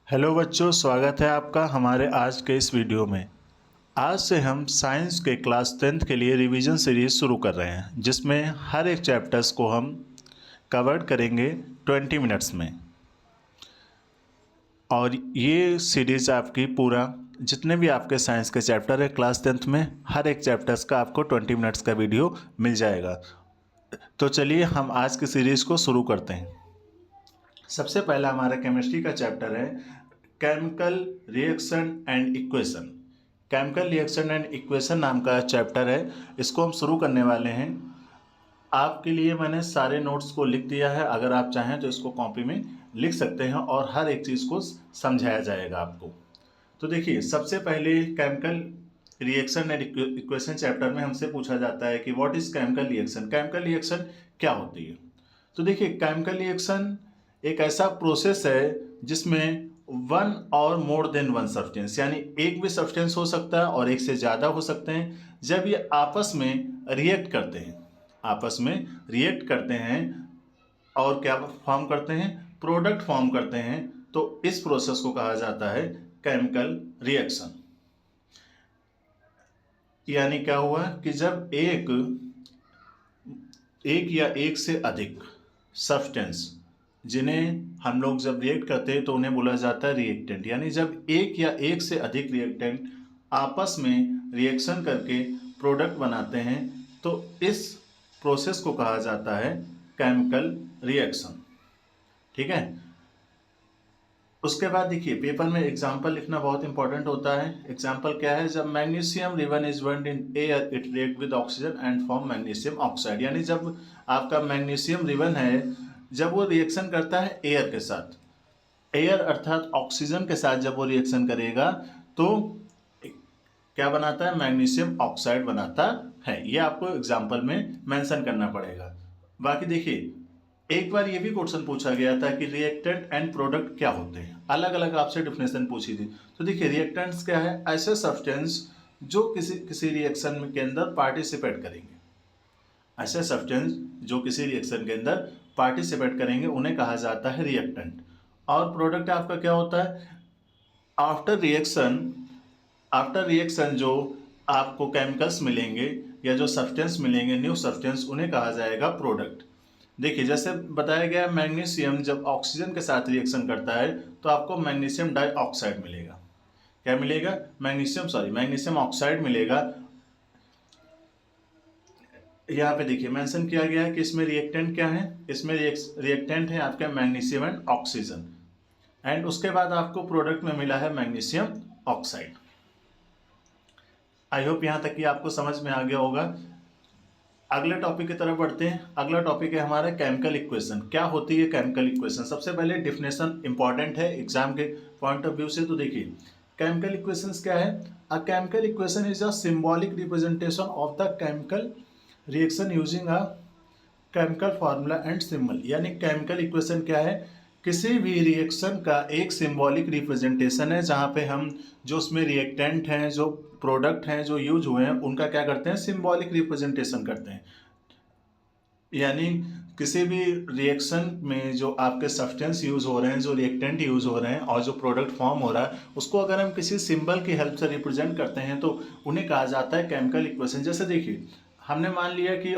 Hello बच्चों, स्वागत है आपका हमारे आज के इस वीडियो में। आज से हम साइंस के क्लास 10th के लिए रिवीजन सीरीज़ शुरू कर रहे हैं, जिसमें हर एक चैप्टर्स को हम कवर करेंगे 20 मिनट्स में। और ये सीरीज़ आपकी पूरा जितने भी आपके साइंस के चैप्टर है क्लास 10th में, हर एक चैप्टर्स का आपको 20 मिनट्स का वीडियो मिल जाएगा। तो चलिए हम आज की सीरीज़ को शुरू करते हैं। सबसे पहला हमारा केमिस्ट्री का चैप्टर है chemical reaction and equation. Chemical reaction and equation नाम का चैप्टर है, इसको हम शुरू करने वाले हैं। आपके लिए मैंने सारे नोट्स को लिख दिया है, अगर आप चाहें तो इसको कॉपी में लिख सकते हैं और हर एक चीज़ को समझाया जाएगा आपको। तो देखिए, सबसे पहले chemical reaction and equation chapter में हमसे पूछा जाता है कि what is chemical reaction. Chemical reaction क्या होती है? तो देखिए, केमिकल रिएक्शन एक ऐसा प्रोसेस है जिसमें वन और मोर देन वन सब्सटेंस, यानी एक भी सब्सटेंस हो सकता है और एक से ज़्यादा हो सकते हैं, जब ये आपस में रिएक्ट करते हैं, आपस में रिएक्ट करते हैं और क्या फॉर्म करते हैं, प्रोडक्ट फॉर्म करते हैं, तो इस प्रोसेस को कहा जाता है केमिकल रिएक्शन। यानी क्या हुआ कि जब एक या एक से अधिक सब्सटेंस, जिन्हें हम लोग जब रिएक्ट करते हैं तो उन्हें बोला जाता है रिएक्टेंट, यानी जब एक या एक से अधिक रिएक्टेंट आपस में रिएक्शन करके प्रोडक्ट बनाते हैं तो इस प्रोसेस को कहा जाता है केमिकल रिएक्शन। ठीक है। उसके बाद देखिए, पेपर में एग्जाम्पल लिखना बहुत इंपॉर्टेंट होता है। एग्जाम्पल क्या है? जब magnesium ribbon is burned in air it react with oxygen and form magnesium oxide. यानी जब आपका मैग्नीशियम रिबन है, जब वो रिएक्शन करता है एयर के साथ, एयर अर्थात ऑक्सीजन के साथ जब वो रिएक्शन करेगा तो क्या बनाता है? मैग्नीशियम ऑक्साइड बनाता है। ये आपको एग्जाम्पल में मेंशन करना पड़ेगा। बाकी देखिए, एक बार ये भी क्वेश्चन पूछा गया था कि रिएक्टेंट एंड प्रोडक्ट क्या होते हैं, अलग अलग आपसे डिफिनेशन पूछी थी। तो देखिए, रिएक्टेंट्स क्या है? ऐसे सब्सटेंस जो किसी रिएक्शन के अंदर पार्टिसिपेट करेंगे। ऐसे सब्सटेंस जो किसी रिएक्शन के अंदर पार्टिसिपेट करेंगे उन्हें कहा जाता है रिएक्टेंट। और प्रोडक्ट आपका क्या होता है? आफ्टर रिएक्शन जो आपको केमिकल्स मिलेंगे या जो सब्सटेंस मिलेंगे, न्यू सब्सटेंस, उन्हें कहा जाएगा प्रोडक्ट। देखिए, जैसे बताया गया, मैग्नीशियम जब ऑक्सीजन के साथ रिएक्शन करता है तो आपको मैग्नीशियम डाइऑक्साइड मिलेगा। क्या मिलेगा? मैग्नीशियम ऑक्साइड मिलेगा। यहाँ पे देखिए मेंशन किया गया है कि इसमें रिएक्टेंट क्या है? इसमें रिएक्टेंट है आपका मैग्नीशियम एंड ऑक्सीजन, एंड उसके बाद आपको प्रोडक्ट में मिला है मैग्नीशियम ऑक्साइड। आई होप यहाँ तक कि आपको समझ में आ गया होगा। अगले टॉपिक की तरफ बढ़ते हैं। अगला टॉपिक है हमारा केमिकल इक्वेशन। क्या होती है केमिकल इक्वेशन? सबसे पहले डिफिनेशन इंपॉर्टेंट है एग्जाम के पॉइंट ऑफ व्यू से। तो देखिए, केमिकल इक्वेशंस क्या है? A chemical equation is a symbolic representation of the chemical reaction using a chemical formula and symbol. यानी केमिकल इक्वेशन क्या है? किसी भी रिएक्शन का एक सिंबॉलिक रिप्रेजेंटेशन है, जहाँ पे हम जो उसमें रिएक्टेंट हैं, जो प्रोडक्ट हैं जो यूज हुए हैं, उनका क्या करते हैं? सिंबॉलिक रिप्रेजेंटेशन करते हैं। यानी किसी भी रिएक्शन में जो आपके सब्सटेंस यूज हो रहे हैं, जो रिएक्टेंट यूज हो रहे हैं और जो प्रोडक्ट फॉर्म हो रहा है, उसको अगर हम किसी सिंबल की हेल्प से रिप्रेजेंट करते हैं तो उन्हें कहा जाता है केमिकल इक्वेशन। जैसे देखिए, हमने मान लिया कि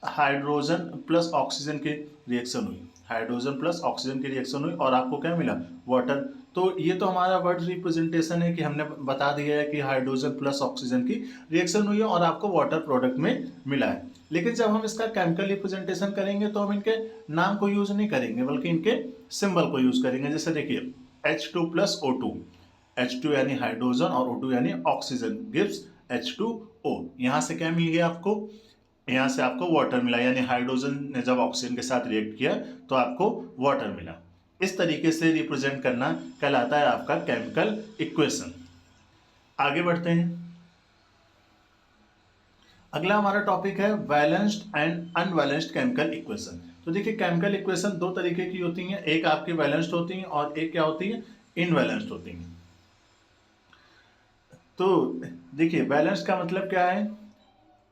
हाइड्रोजन प्लस ऑक्सीजन की रिएक्शन हुई, हाइड्रोजन प्लस ऑक्सीजन की रिएक्शन हुई और आपको क्या मिला? वाटर। तो ये तो हमारा वर्ड रिप्रेजेंटेशन है कि हमने बता दिया है कि हाइड्रोजन प्लस ऑक्सीजन की रिएक्शन हुई है और आपको वाटर प्रोडक्ट में मिला है। लेकिन जब हम इसका केमिकल रिप्रेजेंटेशन करेंगे तो हम इनके नाम को यूज नहीं करेंगे, बल्कि इनके सिंबल को यूज करेंगे। जैसे देखिए, H2 प्लस O2, H2 यानी हाइड्रोजन और O2 यानी ऑक्सीजन, गिव्स H2O। यहाँ से क्या मिल गया आपको? यहाँ से आपको वाटर मिला, यानी हाइड्रोजन ने जब ऑक्सीजन के साथ रिएक्ट किया तो आपको वाटर मिला। इस तरीके से रिप्रेजेंट करना कहलाता है आपका केमिकल इक्वेशन। आगे बढ़ते हैं। अगला हमारा टॉपिक है balanced and unbalanced chemical equation. तो देखिए, केमिकल इक्वेशन दो तरीके की होती हैं, एक आपकी बैलेंस्ड होती हैं और एक क्या होती है? इनबैलेंस्ड होती हैं। तो देखिए, बैलेंस्ड का मतलब क्या है?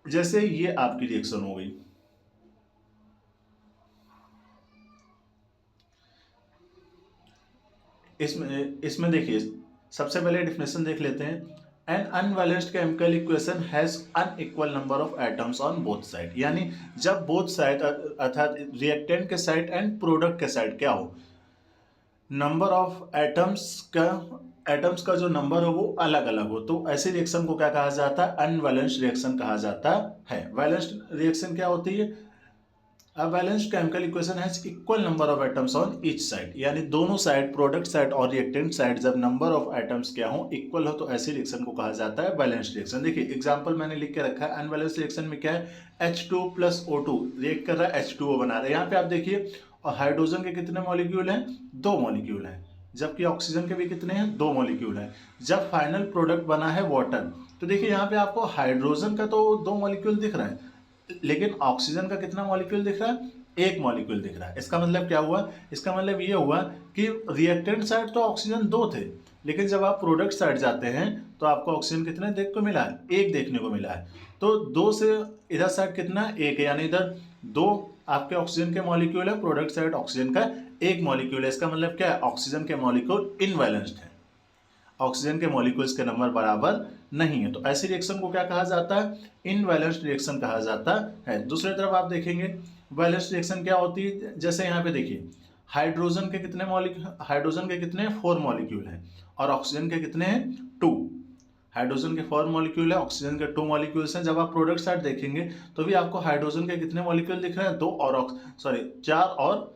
जैसे ये आपकी रिएक्शन हो गई, इसमें इसमें देखिए, सबसे पहले डेफिनेशन देख लेते हैं। N unbalanced chemical equation has unequal number of atoms on both side, यानी जब बोथ साइड अर्थात रिएक्टेंट के साइड एंड प्रोडक्ट के साइड क्या हो, नंबर ऑफ एटम्स का जो नंबर हो वो अलग अलग हो, तो ऐसे रिएक्शन को क्या कहा जाता है, अनबैलेंस्ड रिएक्शन कहा जाता है। बैलेंस्ड रिएक्शन क्या होती है, a balanced chemical equation has equal number of atoms on each side, यानी दोनों साइड, प्रोडक्ट साइड और रिएक्टेंट साइड, जब नंबर ऑफ एटम्स क्या हो, इक्वल हो, तो ऐसे रिएक्शन को कहा जाता है बैलेंस्ड रिएक्शन। देखिए एग्जांपल मैंने लिख के रखा है, अनबैलेंस्ड रिएक्शन में क्या है, H2 प्लस O2 रिएक्ट कर रहा है, H2O बना रहा है। यहाँ पे आप देखिए, और हाइड्रोजन के कितने मॉलिक्यूल हैं, 2 मॉलिक्यूल हैं, जबकि ऑक्सीजन के भी कितने हैं, 2 मॉलिक्यूल हैं। जब फाइनल प्रोडक्ट बना है वाटर, तो देखिए यहाँ पे आपको हाइड्रोजन का तो 2 मॉलिक्यूल दिख रहा है, लेकिन ऑक्सीजन का कितना मॉलिक्यूल दिख रहा है, 1 मॉलिक्यूल दिख रहा है। इसका मतलब क्या हुआ, इसका मतलब ये हुआ कि रिएक्टेंट साइड तो ऑक्सीजन 2 थे, लेकिन जब आप प्रोडक्ट साइड जाते हैं तो आपको ऑक्सीजन कितने देख को मिला है, 1 देखने को मिला है। तो 2 से इधर साइड कितना, 1 है, यानी इधर 2 आपके ऑक्सीजन के मॉलिक्यूल है, प्रोडक्ट साइड ऑक्सीजन का 1 मॉलिक्यूल है। इसका मतलब क्या है, ऑक्सीजन के मॉलिक्यूल इनबैलेंस्ड है, ऑक्सीजन के मॉलिक्यूल्स के नंबर बराबर नहीं है, तो ऐसी रिएक्शन को क्या कहा जाता है, इनबैलेंस्ड रिएक्शन कहा जाता है। दूसरी तरफ आप देखेंगे बैलेंस्ड रिएक्शन क्या होती है, जैसे यहाँ पे देखिए, हाइड्रोजन के कितने मॉलिक्यूल, हाइड्रोजन के कितने 4 मॉलिक्यूल हैं और ऑक्सीजन के कितने हैं 2। हाइड्रोजन के 4 मॉलिक्यूल है, ऑक्सीजन के 2 मॉलिक्यूल्स हैं। जब आप प्रोडक्ट साइड देखेंगे तो भी आपको हाइड्रोजन के कितने मॉलिक्यूल दिख रहे हैं, 2 और 4, और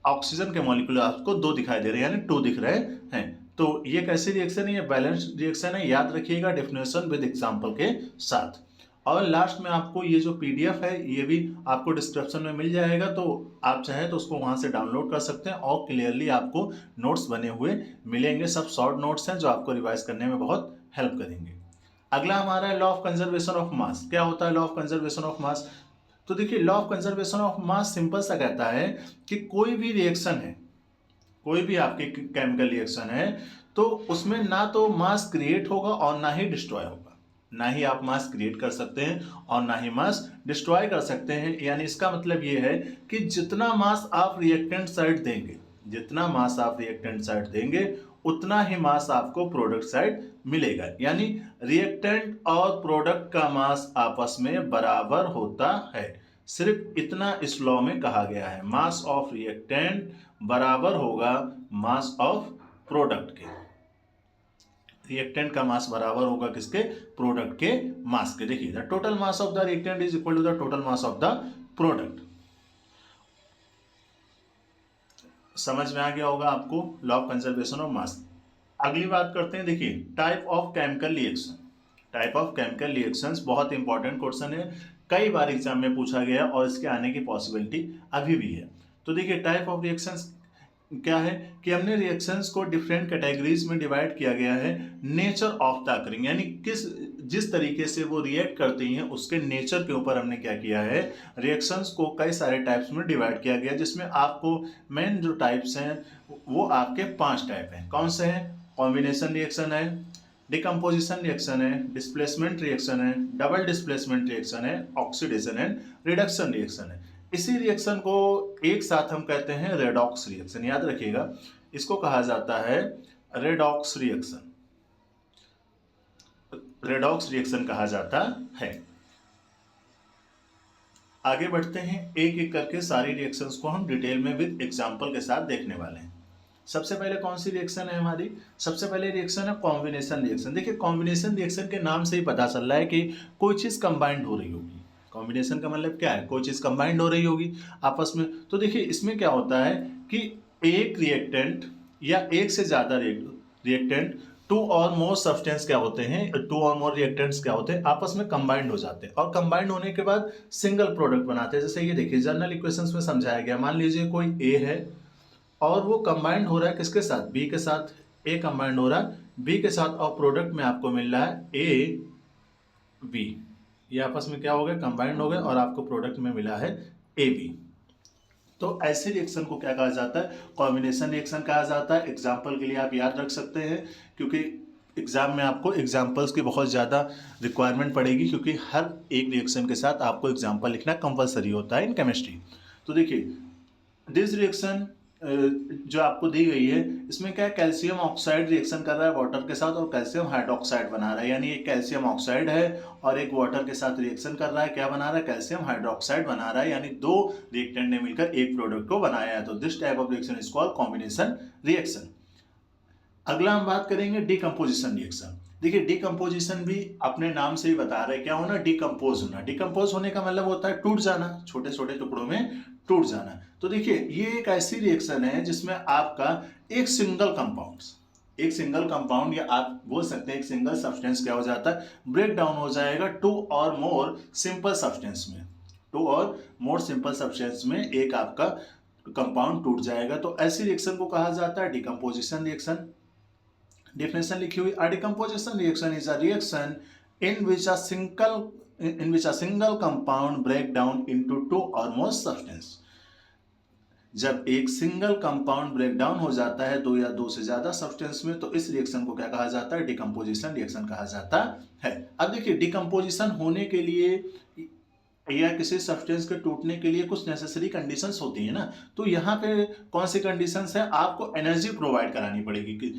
ऑक्सीजन के मॉलिक्यूल आपको 2 दिखाई दे रहे हैं, यानी 2 दिख रहे हैं। तो ये कैसी रिएक्शन है, ये बैलेंस्ड रिएक्शन है, याद रखिएगा डेफिनेशन विद एग्जांपल के साथ। और लास्ट में आपको ये जो पीडीएफ है ये भी आपको डिस्क्रिप्शन में मिल जाएगा, तो आप चाहे तो उसको वहां से डाउनलोड कर सकते हैं और क्लियरली आपको नोट्स बने हुए मिलेंगे। सब शॉर्ट नोट्स हैं जो आपको रिवाइज करने में बहुत हेल्प करेंगे। अगला हमारा है लॉ ऑफ कंजर्वेशन ऑफ मास। क्या होता है लॉ ऑफ कंजर्वेशन ऑफ मास, तो देखिए law of conservation of mass simple सा कहता है कि कोई भी रिएक्शन है, कोई भी आपकी केमिकल रिएक्शन है, तो उसमें ना तो मास क्रिएट होगा और ना ही डिस्ट्रॉय होगा। ना ही आप मास क्रिएट कर सकते हैं और ना ही मास डिस्ट्रॉय कर सकते हैं। यानी इसका मतलब ये है कि जितना मास आप रिएक्टेंट साइड देंगे, जितना मास आप रिएक्टेंट साइड देंगे, उतना ही मास आपको प्रोडक्ट साइड मिलेगा। यानी रिएक्टेंट और प्रोडक्ट का मास आपस में बराबर होता है। सिर्फ इतना इस लॉ में कहा गया है, मास ऑफ रिएक्टेंट बराबर होगा मास ऑफ प्रोडक्ट के। रिएक्टेंट का मास बराबर होगा किसके, प्रोडक्ट के मास के। देखिए the total mass of the reactant is equal to the total mass of the product. समझ में आ गया होगा आपको law of conservation of mass. अगली बात करते हैं, देखिए type of chemical reaction. Type of chemical reactions बहुत इंपॉर्टेंट क्वेश्चन है, कई बार एग्जाम में पूछा गया और इसके आने की पॉसिबिलिटी अभी भी है। तो देखिए टाइप ऑफ रिएक्शंस क्या है कि हमने रिएक्शंस को डिफरेंट कैटेगरीज में डिवाइड किया गया है नेचर ऑफ द अकरिंग, यानी जिस तरीके से वो रिएक्ट करती हैं उसके नेचर के ऊपर हमने क्या किया है, रिएक्शंस को कई सारे टाइप्स में डिवाइड किया गया, जिसमें आपको मेन जो टाइप्स हैं वो आपके 5 टाइप हैं। कौन से हैं, कॉम्बिनेशन रिएक्शन है, डिकम्पोजिशन रिएक्शन है, डिस्प्लेसमेंट रिएक्शन है, डबल डिस्प्लेसमेंट रिएक्शन है, ऑक्सीडेशन एंड रिडक्शन रिएक्शन है। इसी रिएक्शन को एक साथ हम कहते हैं रेडॉक्स रिएक्शन। याद रखिएगा इसको कहा जाता है रेडॉक्स रिएक्शन, रेडॉक्स रिएक्शन कहा जाता है। आगे बढ़ते हैं, एक एक करके सारी रिएक्शंस को हम डिटेल में विद एग्जांपल के साथ देखने वाले हैं। सबसे पहले कौन सी रिएक्शन है हमारी, सबसे पहले रिएक्शन है कॉम्बिनेशन रिएक्शन। देखिए कॉम्बिनेशन रिएक्शन के नाम से ही पता चल रहा है कि कोई चीज़ कंबाइंड हो रही होगी। कॉम्बिनेशन का मतलब क्या है, कोई चीज़ कंबाइंड हो रही होगी आपस में। तो देखिए इसमें क्या होता है कि एक रिएक्टेंट या एक से ज़्यादा रिएक्टेंट, 2 और मोर सब्सटेंस क्या होते हैं, 2 और मोर रिएक्टेंट्स क्या होते हैं, आपस में कंबाइंड हो जाते हैं और कंबाइंड होने के बाद सिंगल प्रोडक्ट बनाते हैं। जैसे ये देखिए जनरल इक्वेशंस में समझाया गया, मान लीजिए कोई ए है और वो कंबाइंड हो रहा है किसके साथ, बी के साथ। ए कंबाइंड हो रहा है बी के साथ और प्रोडक्ट में आपको मिल रहा है ए बी, ये आपस में क्या हो गए, कंबाइंड हो गए और आपको प्रोडक्ट में मिला है ए बी। तो ऐसे रिएक्शन को क्या कहा जाता है, कॉम्बिनेशन रिएक्शन कहा जाता है। एग्जाम्पल के लिए आप याद रख सकते हैं, क्योंकि एग्जाम में आपको एग्जाम्पल्स की बहुत ज़्यादा रिक्वायरमेंट पड़ेगी, क्योंकि हर एक रिएक्शन के साथ आपको एग्जाम्पल लिखना कंपलसरी होता है इन केमिस्ट्री। तो देखिए दिस रिएक्शन जो आपको दी गई है इसमें क्या है, कैल्शियम ऑक्साइड रिएक्शन कर रहा है वाटर के साथ और कैल्शियम हाइड्रोक्साइड बना रहा है, यानी एक कैल्शियम ऑक्साइड है और एक वाटर के साथ रिएक्शन कर रहा है, क्या बना रहा है, कैल्शियम हाइड्रोक्साइड बना रहा है, यानी दो रिएक्टेंट ने मिलकर एक प्रोडक्ट को बनाया है। तो this type of reaction is called combination reaction. अगला हम बात करेंगे डिकम्पोजिशन रिएक्शन। देखिए डिकम्पोजिशन भी अपने नाम से ही बता रहे हैं क्या होना, डिकम्पोज होना। डिकम्पोज होने का मतलब होता है टूट जाना, छोटे छोटे टुकड़ों में टूट जाना। तो देखिए ये एक ऐसी रिएक्शन है जिसमें आपका एक सिंगल कंपाउंड या आप बोल सकते हैं एक सिंगल सब्सटेंस क्या हो जाता है, ब्रेक डाउन हो जाएगा टू और मोर सिंपल सब्सटेंस में। टू और मोर सिंपल सब्सटेंस में एक आपका कंपाउंड टूट जाएगा। तो ऐसी रिएक्शन को कहा जाता है डिकम्पोजिशन रिएक्शन। Definition लिखी हुई, a decomposition reaction is a reaction in which a single compound break down into two or more substance। जब एक सिंगल कंपाउंड ब्रेक डाउन हो जाता है दो या दो से ज्यादा सब्सटेंस में, तो इस रिएक्शन को क्या कहा जाता है, डिकम्पोजिशन रिएक्शन कहा जाता है। अब देखिए डिकम्पोजिशन होने के लिए या किसी सब्सटेंस के टूटने के लिए कुछ नेसेसरी कंडीशंस होती है ना, तो यहाँ पे कौन सी कंडीशंस है, आपको एनर्जी प्रोवाइड करानी पड़ेगी कि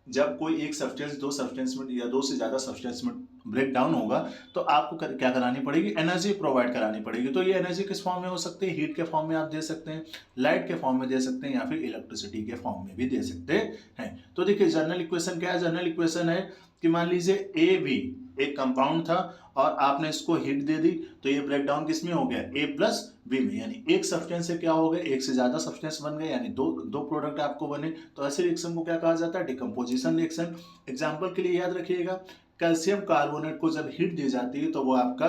जब कोई एक सब्सटेंस दो सब्सटेंस में या दो से ज्यादा सब्सटेंस में ब्रेक डाउन होगा तो आपको क्या करानी पड़ेगी, एनर्जी प्रोवाइड करानी पड़ेगी। तो ये एनर्जी किस फॉर्म में हो सकती है, हीट के फॉर्म में आप दे सकते हैं, लाइट के फॉर्म में दे सकते हैं, या फिर इलेक्ट्रिसिटी के फॉर्म में भी दे सकते हैं। तो देखिए जनरल इक्वेशन क्या है, जनरल इक्वेशन है कि मान लीजिए ए बी एक कंपाउंड था और आपने इसको हीट दे दी, तो ये ब्रेक डाउन किस में हो गया, ए प्लस बी में, यानी एक सब्सटेंस से क्या हो गया, एक से ज्यादा सब्सटेंस बन गए, यानी दो प्रोडक्ट आपको बने। तो ऐसे रिएक्शन को क्या कहा जाता है, डिकम्पोजिशन रिएक्शन। एग्जांपल के लिए याद रखिएगा, कैल्शियम कार्बोनेट को जब हीट दी जाती है तो वो आपका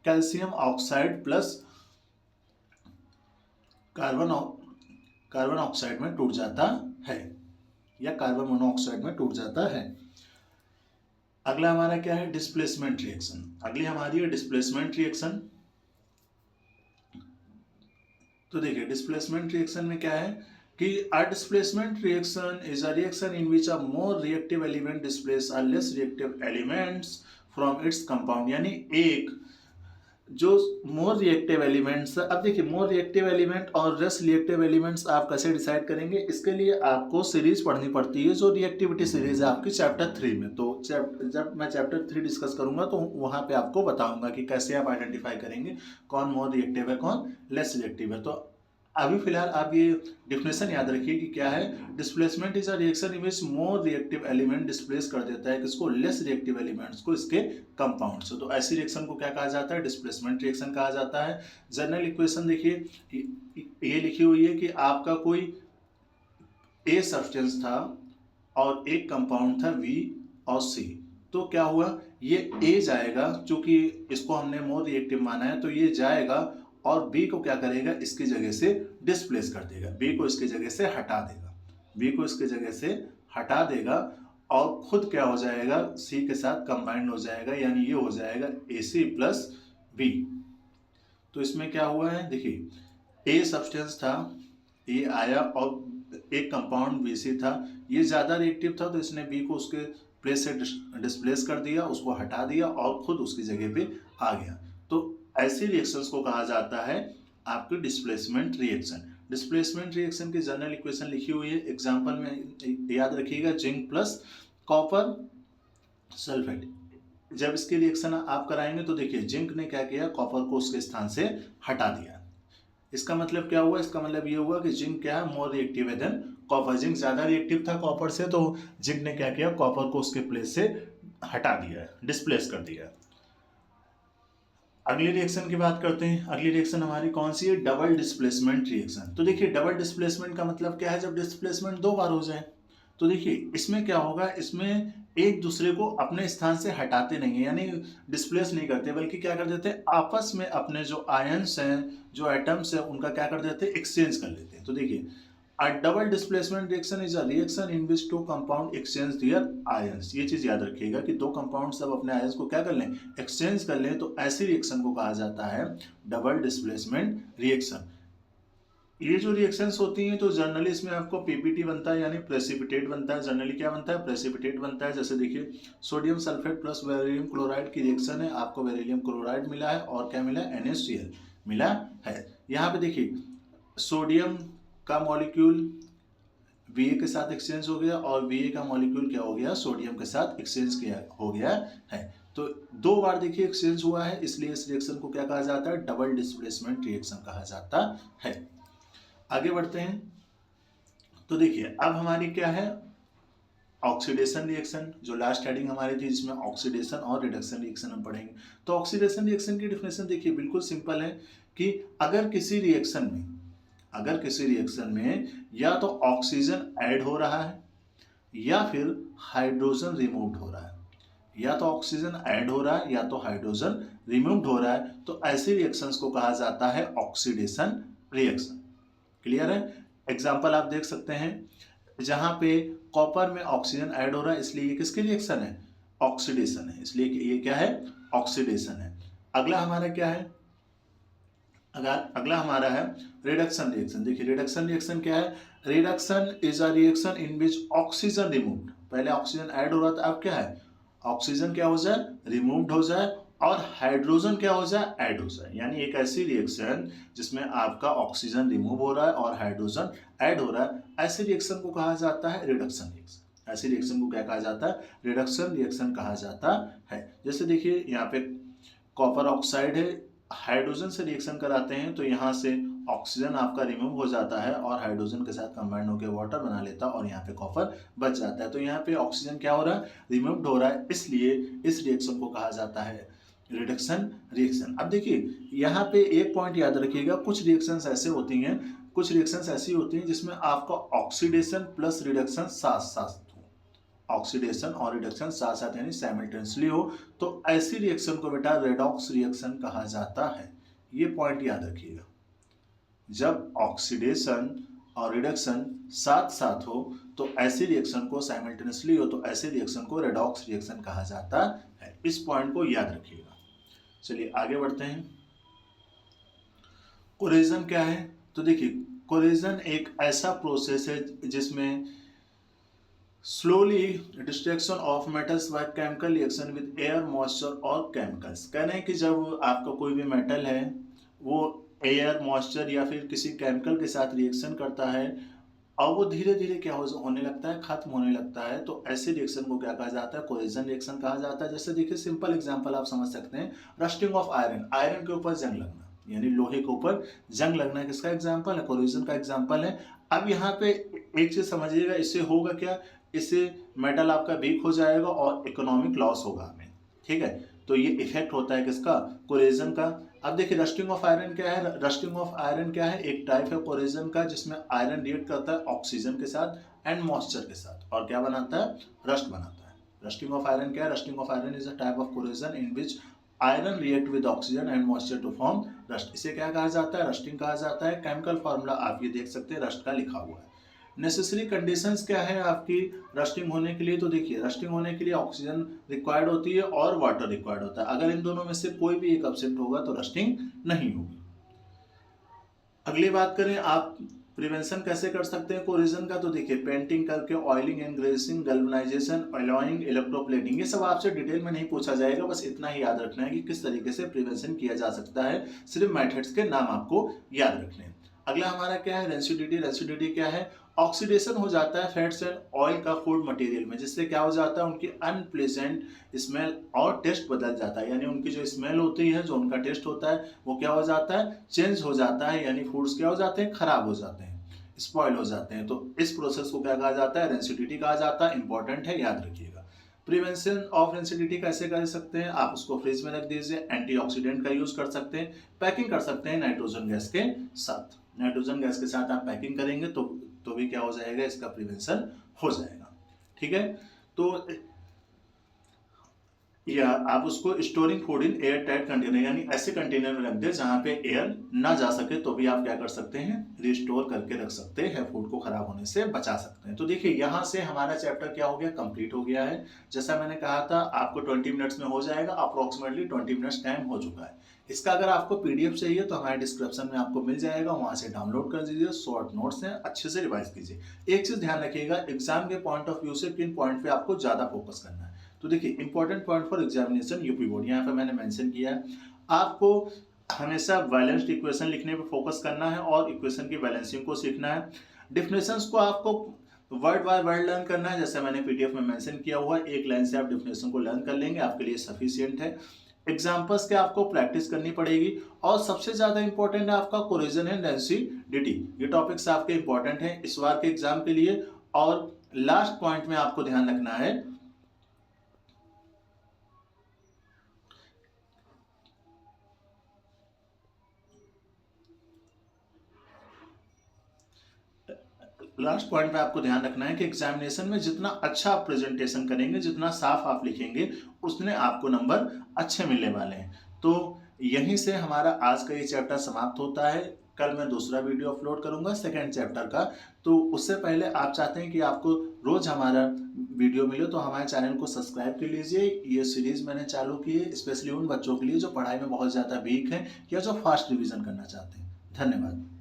calcium oxide plus carbon oxide में टूट जाता है या कार्बन मोनोऑक्साइड में टूट जाता है। अगला हमारा क्या है, डिस्प्लेसमेंट रिएक्शन। अगली हमारी है डिस्प्लेसमेंट रिएक्शन। तो देखिए डिस्प्लेसमेंट रिएक्शन में क्या है कि a displacement reaction is a reaction in which a more reactive element displace a less reactive elements from its compound, यानी एक जो मोर रिएक्टिव एलिमेंट्स। अब देखिए मोर रिएक्टिव एलिमेंट और लेस रिएक्टिव एलिमेंट्स आप कैसे डिसाइड करेंगे, इसके लिए आपको सीरीज पढ़नी पड़ती है, जो रिएक्टिविटी सीरीज है आपकी चैप्टर 3 में। तो जब मैं चैप्टर 3 डिस्कस करूंगा तो वहां पे आपको बताऊंगा कि कैसे आप आइडेंटिफाई करेंगे कौन मोर रिएक्टिव है कौन लेस रिएक्टिव है। तो अभी फिलहाल आप ये डिफिनेशन याद रखिए कि क्या है, displacement is a reaction in which more reactive element displace कर देता है किसको, लेस रिएक्टिव एलिमेंट्स को इसके कंपाउंड से। तो ऐसी रिएक्शन को क्या कहा जाता है, डिस्प्लेसमेंट रिएक्शन कहा जाता है। जनरल इक्वेशन देखिए ये लिखी हुई है कि आपका कोई ए सब्सटेंस था और एक कंपाउंड था बी और सी। तो क्या हुआ, ये ए जाएगा, चूंकि इसको हमने मोर रिएक्टिव माना है तो ये जाएगा और बी को क्या करेगा, इसकी जगह से डिस्प्लेस कर देगा, बी को इसकी जगह से हटा देगा, बी को इसकी जगह से हटा देगा और खुद क्या हो जाएगा, सी के साथ कंबाइंड हो जाएगा, यानी ये हो जाएगा ए सी प्लस बी। तो इसमें क्या हुआ है, देखिए ए सब्सटेंस था, ए आया और एक कंपाउंड बी सी था, ये ज्यादा रिएक्टिव था तो इसने बी को उसके प्लेस से डिस्प्लेस कर दिया, उसको हटा दिया और खुद उसकी जगह पे आ गया। तो ऐसी रिएक्शंस को कहा जाता है आपकी डिस्प्लेसमेंट रिएक्शन। डिस्प्लेसमेंट रिएक्शन की जनरल इक्वेशन लिखी हुई है, एग्जांपल में याद रखिएगा, जिंक प्लस कॉपर सल्फेट। जब इसकी रिएक्शन आप कराएंगे तो देखिए जिंक ने क्या किया, कॉपर को उसके स्थान से हटा दिया। इसका मतलब क्या हुआ, इसका मतलब ये हुआ कि जिंक क्या है, मोर रिएक्टिव है देन कॉपर। जिंक ज्यादा रिएक्टिव था कॉपर से, तो जिंक ने क्या किया, कॉपर को उसके प्लेस से हटा दिया, डिस्प्लेस कर दिया। अगली रिएक्शन की बात करते हैं। अगली रिएक्शन हमारी कौन सी है, डबल डिस्प्लेसमेंट रिएक्शन। तो देखिए डबल डिस्प्लेसमेंट का मतलब क्या है, जब डिस्प्लेसमेंट दो बार हो जाए। तो देखिए इसमें क्या होगा, इसमें एक दूसरे को अपने स्थान से हटाते नहीं है, यानी डिस्प्लेस नहीं करते, बल्कि क्या कर देते हैं, आपस में अपने जो आयंस हैं, जो एटम्स हैं, उनका क्या कर देते हैं, एक्सचेंज कर लेते हैं। तो देखिए A double displacement reaction is a reaction in which two compound exchange their ions। ये चीज याद रखिएगा कि दो कंपाउंड सब अपने आयंस को क्या कर लें, एक्सचेंज कर लें। तो ऐसी रिएक्शन को कहा जाता है डबल डिस्प्लेसमेंट रिएक्शन। ये जो रिएक्शंस होती हैं तो जनरली इसमें आपको पीपीटी बनता है, यानी प्रेसिपिटेट बनता है। जनरली क्या बनता है, प्रेसिपिटेट बनता है। जैसे देखिए sodium sulphate plus beryllium chloride की रिएक्शन है, आपको बेरिलियम क्लोराइड मिला है और क्या मिला है, NaCl मिला है। यहाँ पे देखिए सोडियम का मॉलिक्यूल Va के साथ एक्सचेंज हो गया और Va का मॉलिक्यूल क्या हो गया, सोडियम के साथ एक्सचेंज किया हो गया है। तो 2 बार देखिए एक्सचेंज हुआ है, इसलिए इस रिएक्शन को क्या कहा जाता है, डबल डिस्प्लेसमेंट रिएक्शन कहा जाता है। आगे बढ़ते हैं। तो देखिए अब हमारी क्या है, ऑक्सीडेशन रिएक्शन, जो लास्ट हेडिंग हमारी थी जिसमें ऑक्सीडेशन और रिडक्शन रिएक्शन हम पढ़ेंगे। तो ऑक्सीडेशन रिएक्शन की डेफिनेशन देखिए बिल्कुल सिंपल है कि अगर किसी रिएक्शन में या तो ऑक्सीजन ऐड हो रहा है या फिर हाइड्रोजन रिमूव्ड हो रहा है, या तो ऑक्सीजन ऐड हो रहा है या तो हाइड्रोजन रिमूव्ड हो रहा है, तो ऐसे रिएक्शंस को कहा जाता है ऑक्सीडेशन रिएक्शन। क्लियर है? एग्जांपल आप देख सकते हैं, जहां पे कॉपर में ऑक्सीजन ऐड हो रहा है, इसलिए ये किसकी रिएक्शन है, ऑक्सीडेशन है, इसलिए ये क्या है, ऑक्सीडेशन है। अगला हमारा क्या है, अगला हमारा है रिडक्शन रिएक्शन। देखिए रिडक्शन रिएक्शन क्या है, reduction is a reaction in which oxygen removed, पहले ऑक्सीजन ऐड हो रहा था, अब क्या है, ऑक्सीजन क्या हो जाए, रिमूव्ड हो जाए और हाइड्रोजन क्या हो जाए, ऐड हो जाए। यानी एक ऐसी रिएक्शन जिसमें आपका ऑक्सीजन रिमूव हो रहा है और हाइड्रोजन ऐड हो रहा है, ऐसे रिएक्शन को कहा जाता है रिडक्शन रिएक्शन। ऐसे रिएक्शन को क्या कहा जाता है, रिडक्शन रिएक्शन कहा जाता है। जैसे देखिए यहाँ पे कॉपर ऑक्साइड है, हाइड्रोजन से रिएक्शन कराते हैं तो यहाँ से ऑक्सीजन आपका रिमूव हो जाता है और हाइड्रोजन के साथ कंबाइंड होकर वाटर बना लेता है और यहाँ पे कॉपर बच जाता है। तो यहाँ पे ऑक्सीजन क्या हो रहा है, रिमूव्ड हो रहा है, इसलिए इस रिएक्शन को कहा जाता है रिडक्शन रिएक्शन। अब देखिए यहाँ पे एक पॉइंट याद रखिएगा, कुछ रिएक्शंस ऐसी होती हैं जिसमें आपका ऑक्सीडेशन प्लस रिडक्शन साथ साथ, ऑक्सीडेशन और रिडक्शन साथ साथ यानी साइमल्टेनियसली हो, तो ऐसी रिएक्शन को बेटा रेडॉक्स रिएक्शन कहा जाता है। ये पॉइंट याद रखिएगा, जब ऑक्सीडेशन और रिडक्शन साथ साथ हो तो ऐसी रिएक्शन को साइमल्टेनियसली हो तो ऐसे रिएक्शन को रेडॉक्स रिएक्शन कहा जाता है। इस पॉइंट को याद रखिएगा। चलिए आगे बढ़ते हैं। कोरेजन क्या है, तो देखिए कोरेजन एक ऐसा प्रोसेस है जिसमें slowly destruction of metals by chemical reaction with air, moisture और केमिकल्स। कहना है कि जब आपका कोई भी मेटल है वो एयर, मॉइस्चर या फिर किसी केमिकल के साथ रिएक्शन करता है और वो धीरे धीरे क्या होने लगता है, खत्म होने लगता है, तो ऐसे रिएक्शन को क्या कहा जाता है, कोरेजन रिएक्शन कहा जाता है। जैसे देखिए सिंपल एग्जांपल आप समझ सकते हैं, रस्टिंग ऑफ आयरन, आयरन के ऊपर जंग लगना यानी लोहे के ऊपर जंग लगना किसका एग्जांपल है, कोरेजन का एग्जांपल है। अब यहाँ पे एक चीज समझिएगा, इससे होगा क्या, इससे मेटल आपका वीक हो जाएगा और इकोनॉमिक लॉस होगा हमें, ठीक है। तो ये इफेक्ट होता है किसका, कोरेजन का। अब देखिए रस्टिंग ऑफ आयरन क्या है, रस्टिंग ऑफ आयरन क्या है, एक टाइप है कोरेजन का जिसमें आयरन रिएक्ट करता है ऑक्सीजन के साथ एंड मॉइस्चर के साथ और क्या बनाता है, रस्ट बनाता है। रस्टिंग ऑफ आयरन क्या है, rusting of iron is a type of corrosion in which iron react with oxygen and moisture to form rust. इसे क्या कहा जाता है, रस्टिंग कहा जाता है। केमिकल फॉर्मूला आप ये देख सकते हैं, रस्ट का लिखा हुआ है। नेसेसरी कंडीशंस क्या है आपकी रस्टिंग होने के लिए, तो देखिए रस्टिंग होने के लिए ऑक्सीजन रिक्वायर्ड होती है और वाटर रिक्वायर्ड होता है। अगर इन दोनों में से कोई भी एक एब्सेंट होगा तो रस्टिंग नहीं होगी। अगली बात करें आप प्रिवेंशन कैसे कर सकते हैं कोरेजन का, तो देखिए पेंटिंग करके, oiling and gracing, galvanisation, alloying, electroplating, ये सब आपसे डिटेल में नहीं पूछा जाएगा, बस इतना ही याद रखना है कि किस तरीके से प्रिवेंशन किया जा सकता है, सिर्फ मेथड्स के नाम आपको याद रखने हैं। अगला हमारा क्या है, रेसिडिटी। रेसिडिटी क्या है, ऑक्सीडेशन हो जाता है फैट्स एंड ऑयल का फूड मटेरियल में, जिससे क्या हो जाता है, उनकी अनप्लेजेंट स्मेल और टेस्ट बदल जाता है। यानी उनकी जो स्मेल होती है, जो उनका टेस्ट होता है, वो क्या हो जाता है, चेंज हो जाता है। यानी फूड्स क्या हो जाते हैं, खराब हो जाते हैं, स्पॉइल हो जाते हैं। तो इस प्रोसेस को क्या कहा जाता है, रेसिडिटी कहा जाता है। इंपॉर्टेंट है, याद रखिएगा। प्रिवेंशन ऑफ रेसिडिटी कैसे कर सकते हैं, आप उसको फ्रिज में रख दीजिए, एंटीऑक्सीडेंट का यूज कर सकते हैं, पैकिंग कर सकते हैं नाइट्रोजन गैस के साथ। नाइट्रोजन गैस के साथ आप पैकिंग करेंगे तो भी क्या हो जाएगा, इसका प्रिवेंशन हो जाएगा, ठीक है। तो या आप उसको storing food in air tight container, यानी ऐसे कंटेनर में रख दे जहां पे एयर ना जा सके, तो भी आप क्या कर सकते हैं, रिस्टोर करके रख सकते हैं, फूड को खराब होने से बचा सकते हैं। तो देखिए यहां से हमारा चैप्टर क्या हो गया, कंप्लीट हो गया है। जैसा मैंने कहा था आपको 20 मिनट्स में हो जाएगा, अप्रोक्सीमेटली 20 मिनट्स टाइम हो चुका है। इसका अगर आपको पीडीएफ चाहिए तो हमारे डिस्क्रिप्शन में आपको मिल जाएगा, वहां से डाउनलोड कर दीजिए, शॉर्ट नोट्स हैं, अच्छे से रिवाइज कीजिए। एक चीज ध्यान रखिएगा, एग्जाम के पॉइंट ऑफ व्यू से किन पॉइंट पे आपको ज्यादा फोकस करना है। तो देखिए important point for examination UP board, यहाँ पे मैंने मेंशन किया है, आपको हमेशा बैलेंस्ड इक्वेशन लिखने पे फोकस करना है और इक्वेशन की बैलेंसिंग को सीखना है। डिफिनेशंस को आपको वर्ड बाय वर्ड लर्न करना है, जैसे मैंने पीडीएफ में मेंशन किया हुआ है, एक लाइन से आप डेफिनेशन को लर्न कर लेंगे, आपके लिए सफिशिएंट है। एग्जाम्पल्स के आपको प्रैक्टिस करनी पड़ेगी, और सबसे ज्यादा इंपॉर्टेंट है आपका कोरिजन एंड डेंसिटी। ये टॉपिक्स आपके इंपॉर्टेंट हैं इस बार के एग्जाम के लिए। और लास्ट पॉइंट में आपको ध्यान रखना है, लास्ट पॉइंट पे आपको ध्यान रखना है कि एग्जामिनेशन में जितना अच्छा आप प्रेजेंटेशन करेंगे, जितना साफ आप लिखेंगे, उतने आपको नंबर अच्छे मिलने वाले हैं। तो यहीं से हमारा आज का ये चैप्टर समाप्त होता है। कल मैं दूसरा वीडियो अपलोड करूंगा सेकेंड चैप्टर का। तो उससे पहले आप चाहते हैं कि आपको रोज हमारा वीडियो मिले, तो हमारे चैनल को सब्सक्राइब कर लीजिए। ये सीरीज मैंने चालू की है स्पेशली उन बच्चों के लिए जो पढ़ाई में बहुत ज़्यादा वीक हैं या जो फास्ट रिविजन करना चाहते हैं। धन्यवाद।